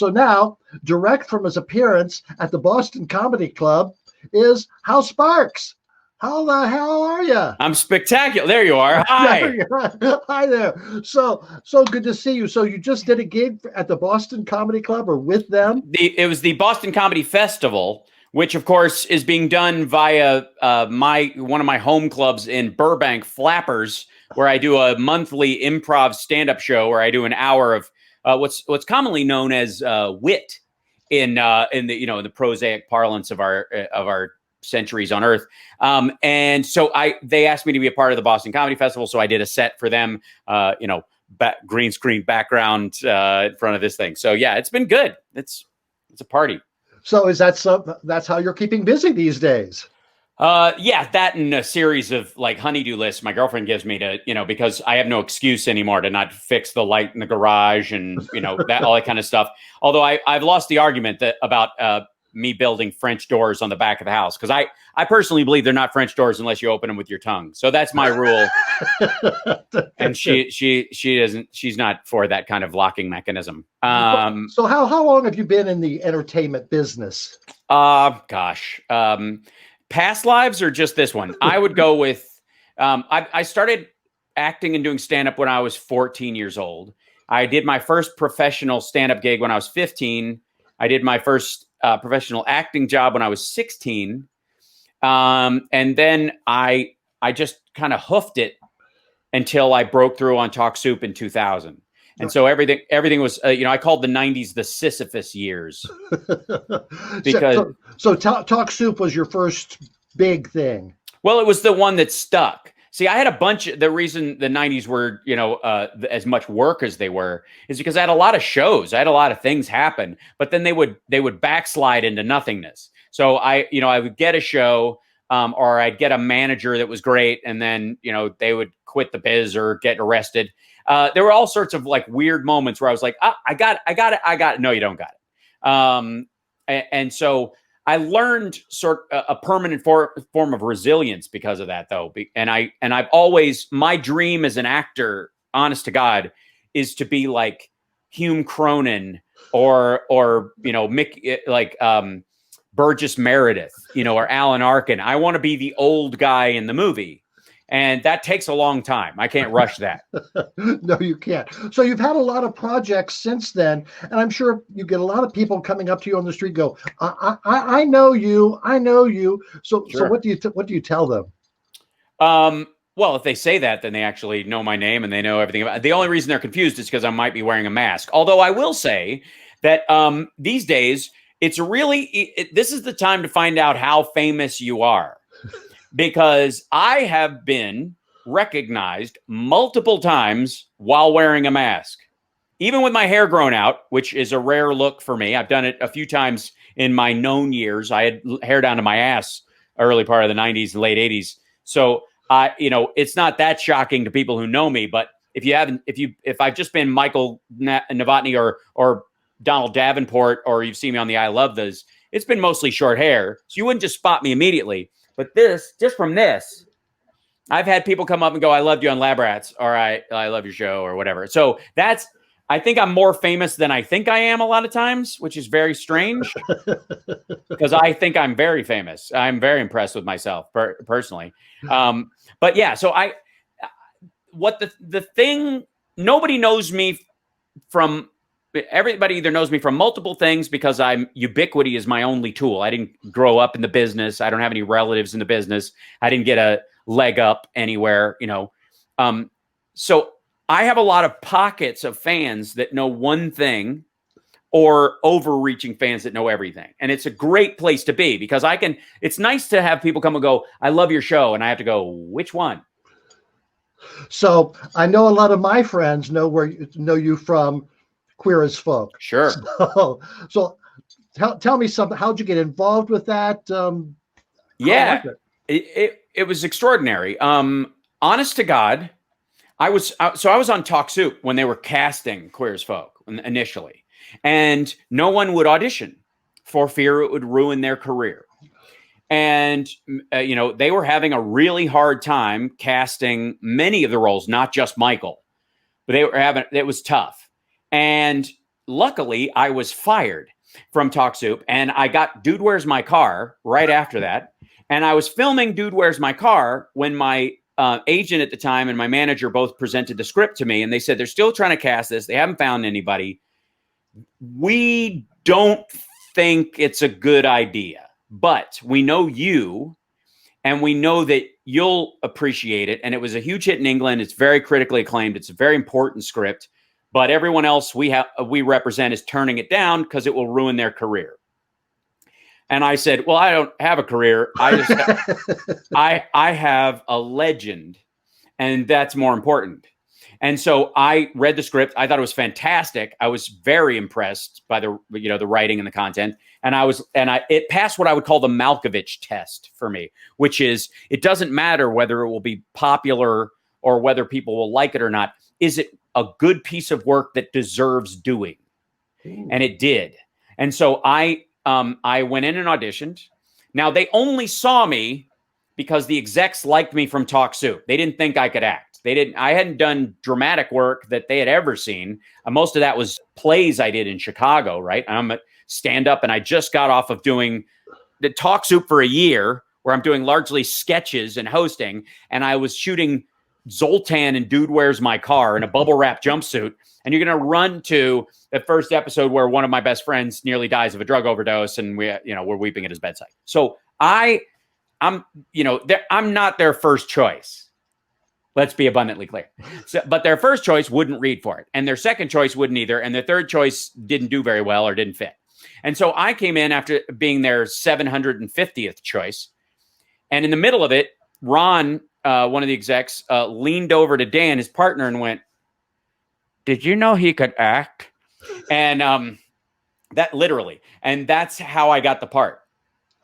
So now, direct from his appearance at the Boston Comedy Club is Hal Sparks. How the hell are you? I'm spectacular. There you are. Hi. Hi there. So good to see you. So you just did a gig at the Boston Comedy Club or with them? It was the Boston Comedy Festival, which of course is being done via one of my home clubs in Burbank, Flappers, where I do a monthly improv stand-up show where I do an hour of what's commonly known as wit in the prosaic parlance of our centuries on Earth. And so they asked me to be a part of the Boston Comedy Festival. So I did a set for them, green screen background in front of this thing. So yeah, it's been good. It's a party. So that's how you're keeping busy these days? Yeah, that and a series of like honeydew lists my girlfriend gives me to, because I have no excuse anymore to not fix the light in the garage and, that all that kind of stuff. Although I've lost the argument about me building French doors on the back of the house, because I personally believe they're not French doors unless you open them with your tongue. So that's my rule. And she's not for that kind of locking mechanism. So how long have you been in the entertainment business? Gosh, past lives or just this one? I would go with, I started acting and doing stand-up when I was 14 years old. I did my first professional stand-up gig when I was 15. I did my first professional acting job when I was 16. And then I just kind of hoofed it until I broke through on Talk Soup in 2000. And so everything was, I called the 90s the Sisyphus years. Because so Talk Soup was your first big thing. Well, it was the one that stuck. See, I had a bunch of, the reason the 90s were, as much work as they were is because I had a lot of shows. I had a lot of things happen, but then they would backslide into nothingness. So I would get a show, or I'd get a manager that was great. And then, they would quit the biz or get arrested. There were all sorts of like weird moments where I was like, I got it. No, you don't got it. And so I learned a permanent form of resilience because of that, though. And I've always, my dream as an actor, honest to God, is to be like Hume Cronin or Mick, like Burgess Meredith, or Alan Arkin. I want to be the old guy in the movie. And that takes a long time. I can't rush that. No, you can't. So you've had a lot of projects since then, and I'm sure you get a lot of people coming up to you on the street, go, I know you, I know you. So Sure. So what do you tell them? Well, if they say that, then they actually know my name and they know everything about it. The only reason they're confused is because I might be wearing a mask. Although I will say that these days, it's really, this is the time to find out how famous you are. Because I have been recognized multiple times while wearing a mask, even with my hair grown out, which is a rare look for me. I've done it a few times in my known years. I had hair down to my ass early part of the 90s, late 80s. So, it's not that shocking to people who know me. But if I've just been Michael Novotny or Donald Davenport, or you've seen me on the I Love Those, it's been mostly short hair. So you wouldn't just spot me immediately. But just from this, I've had people come up and go, I loved you on Lab Rats, or I love your show, or whatever. So I think I'm more famous than I think I am a lot of times, which is very strange because I think I'm very famous. I'm very impressed with myself personally. But yeah, so the thing, nobody knows me from, everybody either knows me from multiple things because ubiquity is my only tool. I didn't grow up in the business. I don't have any relatives in the business. I didn't get a leg up anywhere, So I have a lot of pockets of fans that know one thing, or overreaching fans that know everything. And it's a great place to be because it's nice to have people come and go, I love your show. And I have to go, which one? So I know a lot of my friends know you from Queer as Folk. Sure. So tell me something. How'd you get involved with that? Yeah, it was extraordinary. Honest to God, I was on Talk Soup when they were casting Queer as Folk initially, and no one would audition for fear it would ruin their career. And, they were having a really hard time casting many of the roles, not just Michael, but it was tough. And luckily I was fired from Talk Soup, and I got Dude, Where's My Car right after that. And I was filming Dude, Where's My Car when my agent at the time and my manager both presented the script to me, and they said they're still trying to cast this. They haven't found anybody. We don't think it's a good idea, but we know you, and we know that you'll appreciate it. And it was a huge hit in England. It's very critically acclaimed. It's a very important script, but everyone else we represent is turning it down because it will ruin their career. And I said, well, I don't have a career. I just I have a legend, and that's more important. And so I read the script. I thought it was fantastic. I was very impressed by the writing and the content. And it passed what I would call the Malkovich test for me, which is it doesn't matter whether it will be popular or whether people will like it or not. Is it a good piece of work that deserves doing? Ooh. And it did. And so I went in and auditioned. Now, they only saw me because the execs liked me from Talk Soup. They didn't think I could act. I hadn't done dramatic work that they had ever seen. Most of that was plays I did in Chicago, right? I'm a stand-up, and I just got off of doing the Talk Soup for a year, where I'm doing largely sketches and hosting, and I was shooting Zoltan and Dude, Where's My Car in a bubble wrap jumpsuit. And you're going to run to the first episode where one of my best friends nearly dies of a drug overdose, and we're weeping at his bedside. So I'm not their first choice. Let's be abundantly clear. But their first choice wouldn't read for it, and their second choice wouldn't either, and their third choice didn't do very well or didn't fit. And so I came in after being their 750th choice, and in the middle of it, Ron, one of the execs, leaned over to Dan, his partner, and went, "Did you know he could act?" And that literally, and that's how I got the part.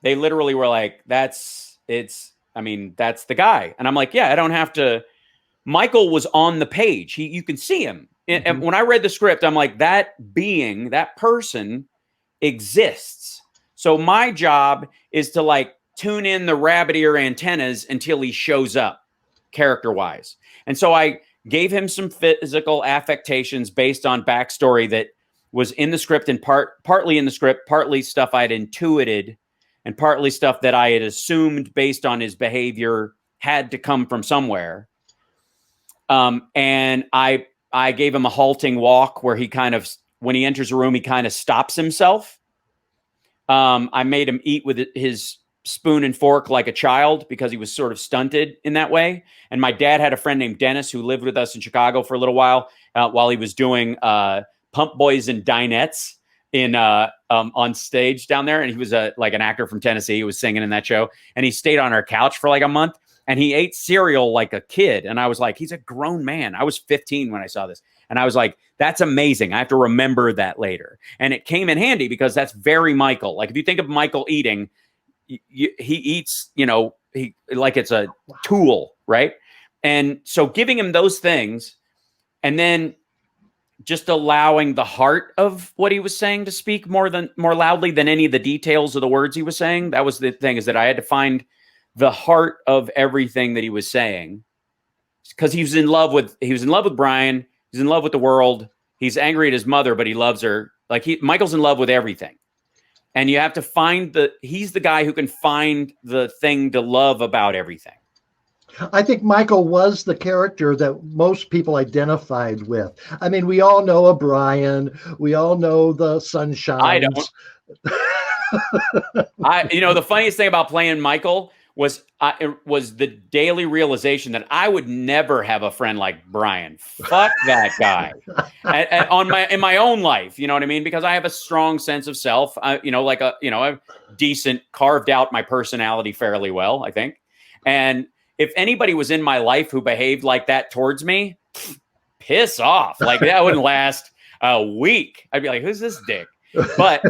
They literally were like, that's the guy. And I'm like, yeah, I don't have to. Michael was on the page. You can see him. Mm-hmm. And when I read the script, I'm like, that person exists. So my job is to tune in the rabbit ear antennas until he shows up character wise. And so I gave him some physical affectations based on backstory that was in the script, and partly in the script, partly stuff I had intuited, and partly stuff that I had assumed based on his behavior had to come from somewhere. And I gave him a halting walk where he when he enters a room, he kind of stops himself. I made him eat with his spoon and fork like a child because he was sort of stunted in that way. And my dad had a friend named Dennis who lived with us in Chicago for a little while he was doing Pump Boys and Dinettes on stage down there. And he was an actor from Tennessee. He was singing in that show, and he stayed on our couch for a month, and he ate cereal like a kid. And I was like, he's a grown man. I was 15 when I saw this. And I was like, that's amazing. I have to remember that later. And it came in handy because that's very Michael. If you think of Michael eating, he eats, like it's a tool, right? And so giving him those things, and then just allowing the heart of what he was saying to speak more loudly than any of the details of the words he was saying. That was the thing, is that I had to find the heart of everything that he was saying, because he was in love with Brian. He's in love with the world. He's angry at his mother, but he loves her. Michael's in love with everything. And you have to find he's the guy who can find the thing to love about everything. I think Michael was the character that most people identified with. I mean, we all know a Brian. We all know the Sunshine. I don't. The funniest thing about playing Michael was the daily realization that I would never have a friend like Brian. Fuck that guy. In my own life, you know what I mean? Because I have a strong sense of self. I've carved out my personality fairly well, I think. And if anybody was in my life who behaved like that towards me, piss off. That wouldn't last a week. I'd be like, who's this dick? But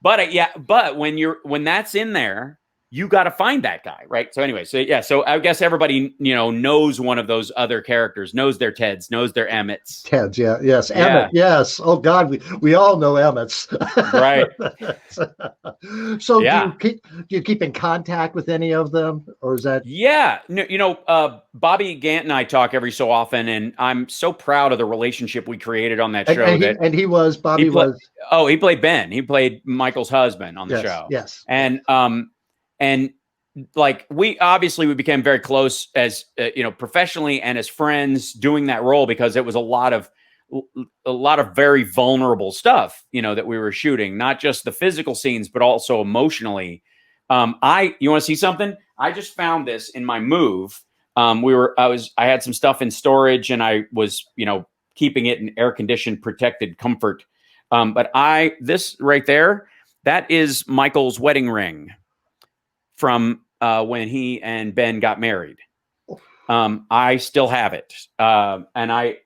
when that's in there, you got to find that guy, right? So anyway, so yeah, so I guess everybody, knows one of those other characters, knows their Teds, knows their Emmets. Ted's, yeah, yes, Yeah, Emmett, yes. Oh God, we all know Emmett's. right. So Yeah. do you keep in contact with any of them, or is that? Yeah. No, Bobby Gant and I talk every so often, and I'm so proud of the relationship we created on that show that He was he Bobby played. was. Oh, he played Ben. He played Michael's husband on the Yes, show. yes, And like we became very close as professionally and as friends doing that role, because it was a lot of very vulnerable stuff, that we were shooting, not just the physical scenes, but also emotionally. You want to see something? I just found this in my move. I had some stuff in storage, and I was, keeping it in air conditioned, protected comfort. But this right there, that is Michael's wedding ring from when he and Ben got married. I still have it. And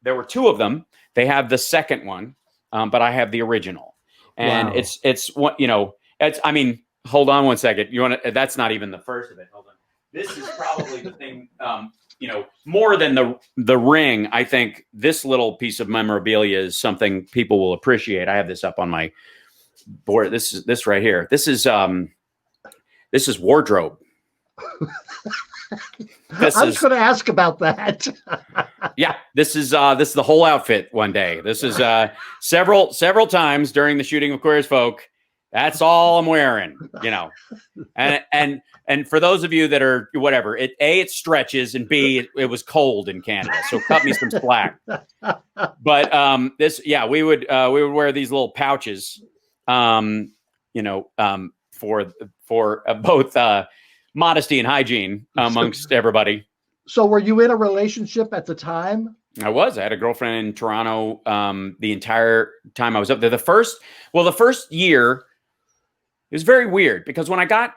there were two of them. They have the second one, but I have the original. And wow. it's what, hold on one second. That's not even the first of it. Hold on. This is probably the thing, more than the ring. I think this little piece of memorabilia is something people will appreciate. I have this up on my board. This right here. This is wardrobe. I was going to ask about that. Yeah, this is the whole outfit one day. This is several times during the shooting of Queer as Folk. That's all I'm wearing, and for those of you that are whatever, it stretches, and B, it was cold in Canada, so cut me some slack. But we would wear these little pouches, for both modesty and hygiene amongst everybody. So were you in a relationship at the time? I had a girlfriend in Toronto the entire time I was up there. The first year, it was very weird, because when I got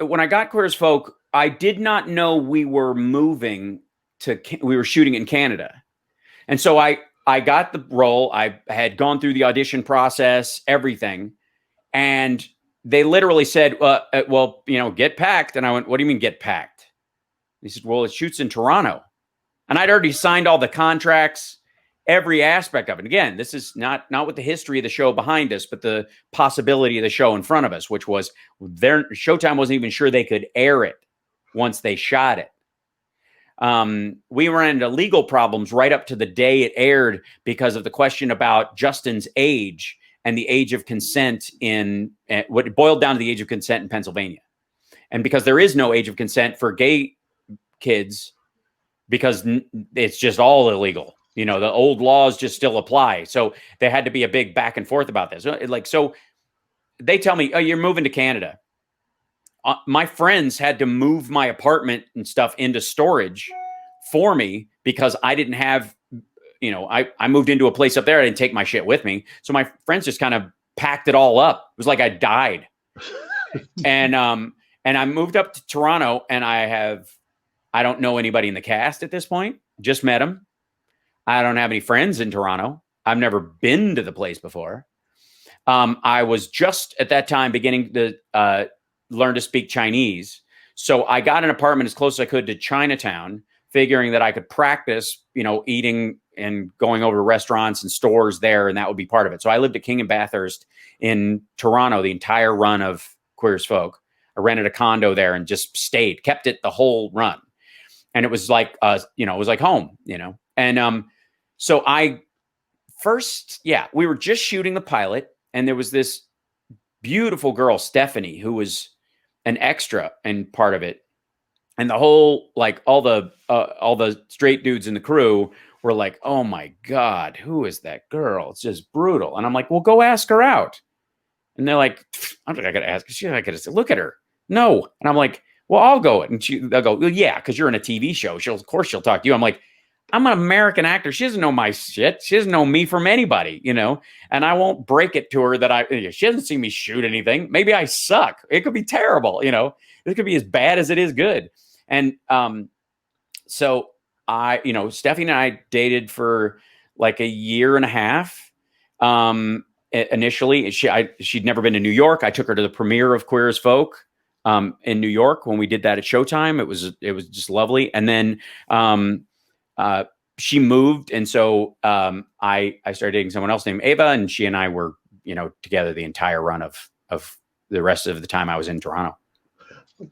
Queer as Folk, I did not know we were we were shooting in Canada. And so I got the role. I had gone through the audition process, everything. And they literally said, get packed. And I went, what do you mean get packed? He said, well, it shoots in Toronto. And I'd already signed all the contracts, every aspect of it. Again, this is not with the history of the show behind us, but the possibility of the show in front of us, which was Showtime wasn't even sure they could air it once they shot it. We ran into legal problems right up to the day it aired because of the question about Justin's age and the age of consent what boiled down to the age of consent in Pennsylvania. And because there is no age of consent for gay kids, because it's just all illegal. The old laws just still apply. So there had to be a big back and forth about this. So they tell me, oh, you're moving to Canada. My friends had to move my apartment and stuff into storage for me, because I didn't have, I moved into a place up there. I didn't take my shit with me. So my friends just kind of packed it all up. It was like I died. And I moved up to Toronto, and I don't know anybody in the cast at this point. Just met them. I don't have any friends in Toronto. I've never been to the place before. I was just at that time beginning to learn to speak Chinese. So I got an apartment as close as I could to Chinatown, figuring that I could practice, eating and going over to restaurants and stores there, and that would be part of it. So I lived at King and Bathurst in Toronto the entire run of Queer as Folk. I rented a condo there and just kept it the whole run. And it was like, it was like home, And so we were just shooting the pilot, and there was this beautiful girl, Stephanie, who was an extra in part of it. And the whole, all the straight dudes in the crew were like, oh my God, who is that girl? It's just brutal. And I'm like, well, go ask her out. And they're like, I'm not going to ask her. She's not going to say, look at her. No. And I'm like, well, I'll go. And they'll go, well, yeah, because you're in a TV show. Of course she'll talk to you. I'm like, I'm an American actor. She doesn't know my shit. She doesn't know me from anybody, and I won't break it to her that she hasn't seen me shoot anything. Maybe I suck. It could be terrible. It could be as bad as it is good. And so Stephanie and I dated for like a year and a half. Initially, she'd never been to New York. I took her to the premiere of Queer as Folk in New York when we did that at Showtime. It was just lovely. And then she moved, and so I started dating someone else named Ava, and she and I were together the entire run of the rest of the time I was in Toronto.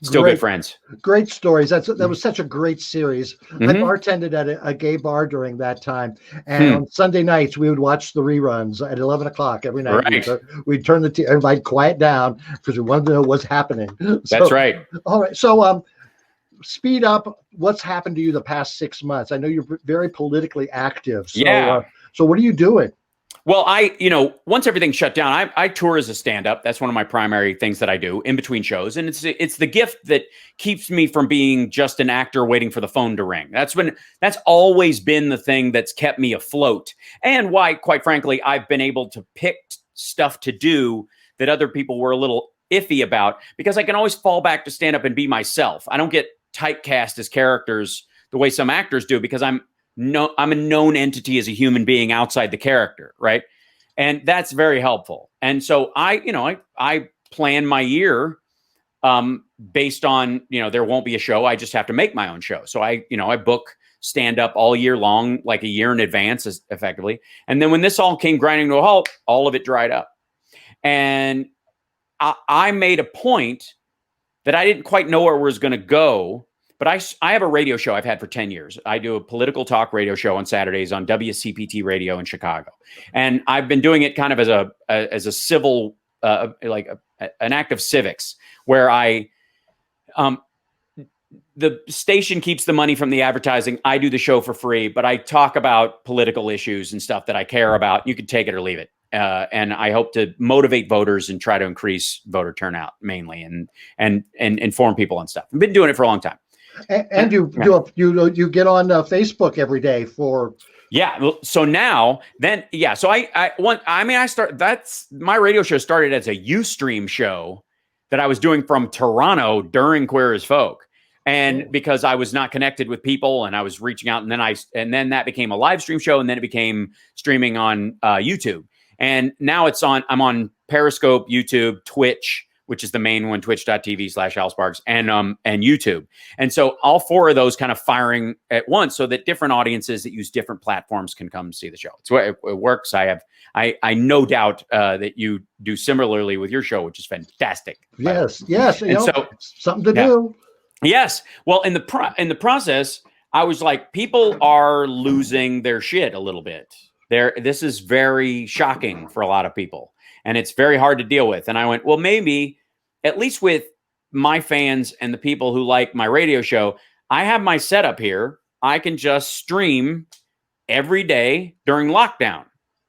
Still good friends. Great stories. That was such a great series. I bartended at a gay bar during that time, and on Sunday nights we would watch the reruns at 11 o'clock every night. Right. We'd turn everybody quiet down because we wanted to know what's happening. That's right. All right. So speed up. What's happened to you the past 6 months? I know you're very politically active. So, yeah. So what are you doing? Well, once everything shut down, I tour as a stand-up. That's one of my primary things that I do in between shows. And it's the gift that keeps me from being just an actor waiting for the phone to ring. That's always been the thing that's kept me afloat. And why, quite frankly, I've been able to pick stuff to do that other people were a little iffy about, because I can always fall back to stand up and be myself. I don't get typecast as characters the way some actors do, because I'm a known entity as a human being outside the character, right? And that's very helpful. And so I plan my year based on, there won't be a show. I just have to make my own show. So I book stand up all year long, like a year in advance, effectively. And then when this all came grinding to a halt, all of it dried up. And I made a point that I didn't quite know where it was going to go. But I have a radio show I've had for 10 years. I do a political talk radio show on Saturdays on WCPT radio in Chicago. And I've been doing it kind of as a civil, an act of civics, where the station keeps the money from the advertising. I do the show for free, but I talk about political issues and stuff that I care about. You can take it or leave it. And I hope to motivate voters and try to increase voter turnout mainly, and inform people on stuff. I've been doing it for a long time. And you get on Facebook every day for. Yeah. So now then, yeah. So that's my radio show started as a Ustream show that I was doing from Toronto during Queer as Folk. And because I was not connected with people and I was reaching out, and then that became a live stream show, and then it became streaming on YouTube. And now I'm on Periscope, YouTube, Twitch, which is the main one, twitch.tv/Hal Sparks, and YouTube. And so all four of those kind of firing at once, so that different audiences that use different platforms can come see the show. It's where it works. I no doubt that you do similarly with your show, which is fantastic. Yes. So something to do. Yes. Well, in the process, I was like, people are losing their shit a little bit. This is very shocking for a lot of people, and it's very hard to deal with. And I went, well, maybe at least with my fans and the people who like my radio show, I have my setup here. I can just stream every day during lockdown,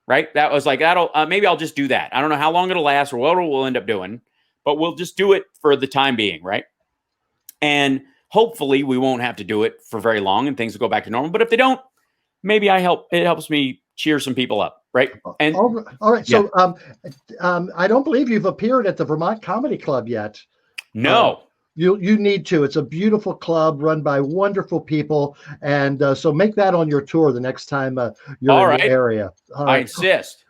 right? That was like, maybe I'll just do that. I don't know how long it'll last or what we'll end up doing, but we'll just do it for the time being, right? And hopefully we won't have to do it for very long and things will go back to normal. But if they don't, maybe it helps me cheer some people up, right? And all right. So I don't believe you've appeared at the Vermont Comedy Club yet. No. You need to. It's a beautiful club run by wonderful people, and so make that on your tour the next time you're in the area. I insist.